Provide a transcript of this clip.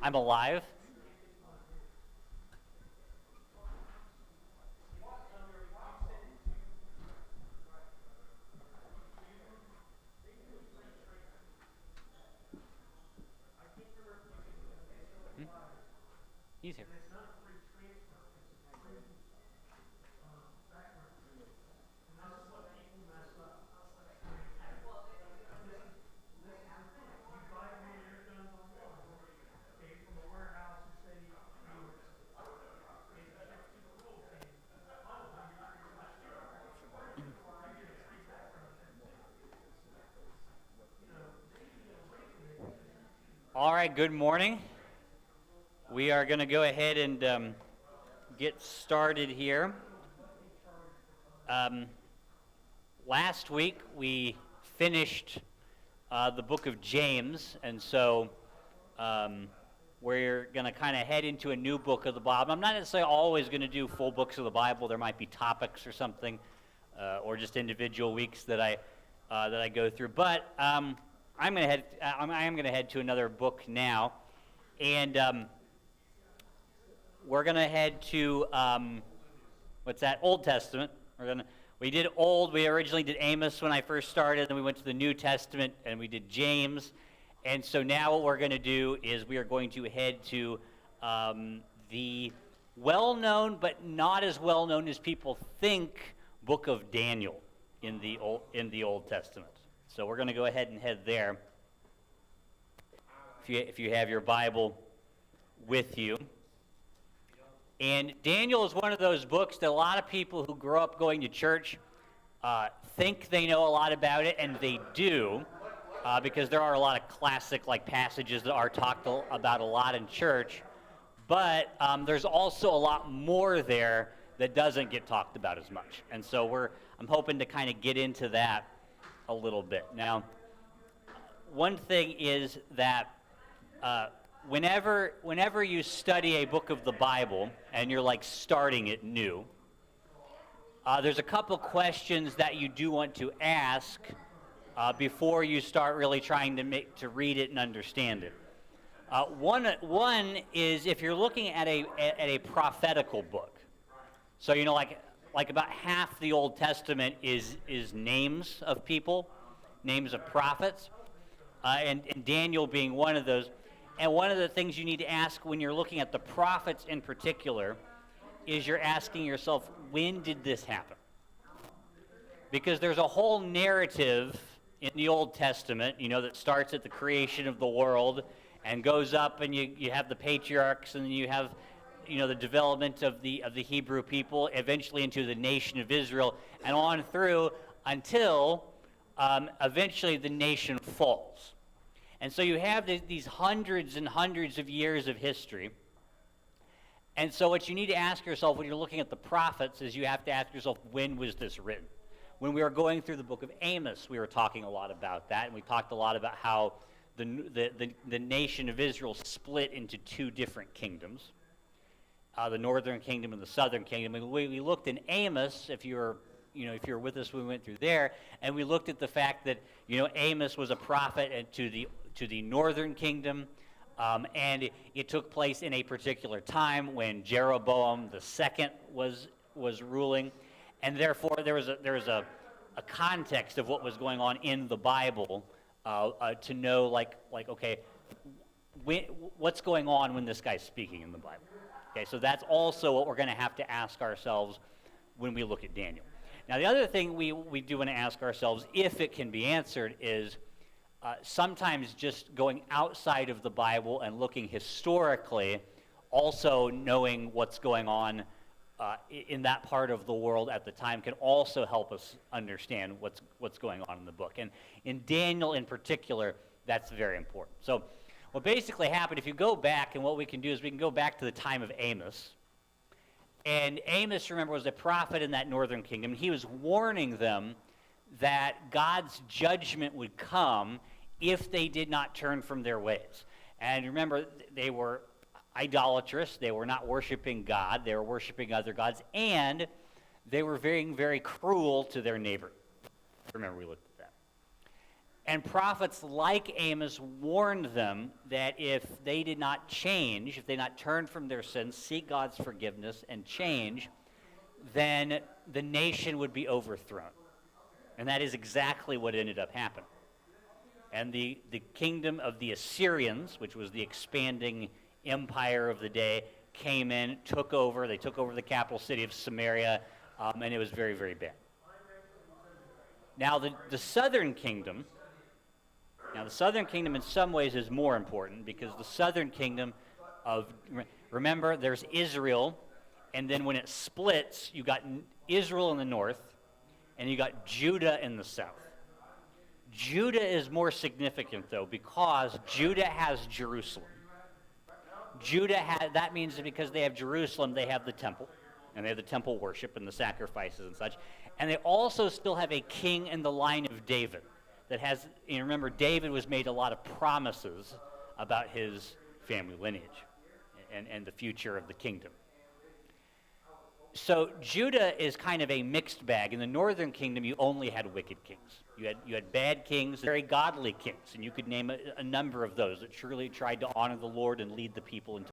I'm alive. Hmm? He's here. All right, good morning. We are going to go ahead and get started here. Last week we finished the book of James, and so we're going to kind of head into a new book of the Bible. I'm not necessarily always going to do full books of the Bible. There might be topics or something, or just individual weeks that I go through. But I am going to head to another book now, and we're going to head to what's that? Old Testament. We originally did Amos when I first started, then we went to the New Testament and we did James. And so now what we're going to do is we are going to head to the well-known but not as well-known as people think book of Daniel in the Old Testament. So we're going to go ahead and head there. If you have your Bible with you. And Daniel is one of those books that a lot of people who grow up going to church think they know a lot about it, and they do, because there are a lot of classic passages that are talked about a lot in church. But there's also a lot more there that doesn't get talked about as much. And so I'm hoping to kind of get into that a little bit. Now, one thing is that whenever you study a book of the Bible and you're starting it new, there's a couple questions that you do want to ask before you start really trying to read it and understand it. One is if you're looking at a prophetical book. So like about half the Old Testament is names of people, names of prophets, and Daniel being one of those. And one of the things you need to ask when you're looking at the prophets in particular is you're asking yourself, when did this happen? Because there's a whole narrative in the Old Testament, that starts at the creation of the world and goes up, and you have the patriarchs, and then you have, the development of the Hebrew people, eventually into the nation of Israel, and on through until eventually the nation falls. And so you have these hundreds and hundreds of years of history. And so what you need to ask yourself when you're looking at the prophets is you have to ask yourself, when was this written? When we were going through the book of Amos, we were talking a lot about that, and we talked a lot about how the nation of Israel split into two different kingdoms, the northern kingdom and the southern kingdom. And we looked in Amos, if you were with us when we went through there, and we looked at the fact that Amos was a prophet to the northern kingdom, and it took place in a particular time when Jeroboam II was ruling, and therefore there was a context of what was going on in the Bible to know okay, what's going on when this guy's speaking in the Bible. Okay, so that's also what we're going to have to ask ourselves when we look at Daniel. Now, the other thing we do want to ask ourselves, if it can be answered, is sometimes just going outside of the Bible and looking historically, also knowing what's going on in that part of the world at the time can also help us understand what's going on in the book. And in Daniel in particular, that's very important. So what basically happened, if you go back, and what we can do is we can go back to the time of Amos. And Amos, remember, was a prophet in that northern kingdom. He was warning them that God's judgment would come if they did not turn from their ways. And remember, they were idolatrous. They were not worshiping God. They were worshiping other gods. And they were very, very cruel to their neighbor. Remember, we looked at that. And prophets like Amos warned them that if they did not change, if they did not turn from their sins, seek God's forgiveness, and change, then the nation would be overthrown. And that is exactly what ended up happening. And the kingdom of the Assyrians, which was the expanding empire of the day, came in, took over. They took over the capital city of Samaria, and it was very, very bad. Now, the southern kingdom, in some ways is more important, because the southern kingdom remember, there's Israel, and then when it splits, you got Israel in the north, and you got Judah in the south. Judah is more significant, though, because Judah has Jerusalem. That means that because they have Jerusalem, they have the temple, and they have the temple worship and the sacrifices and such. And they also still have a king in the line of David that has, remember, David was made a lot of promises about his family lineage and the future of the kingdom. So Judah is kind of a mixed bag. In the northern kingdom, you only had wicked kings. You had bad kings, very godly kings, and you could name a number of those that surely tried to honor the Lord and lead the people into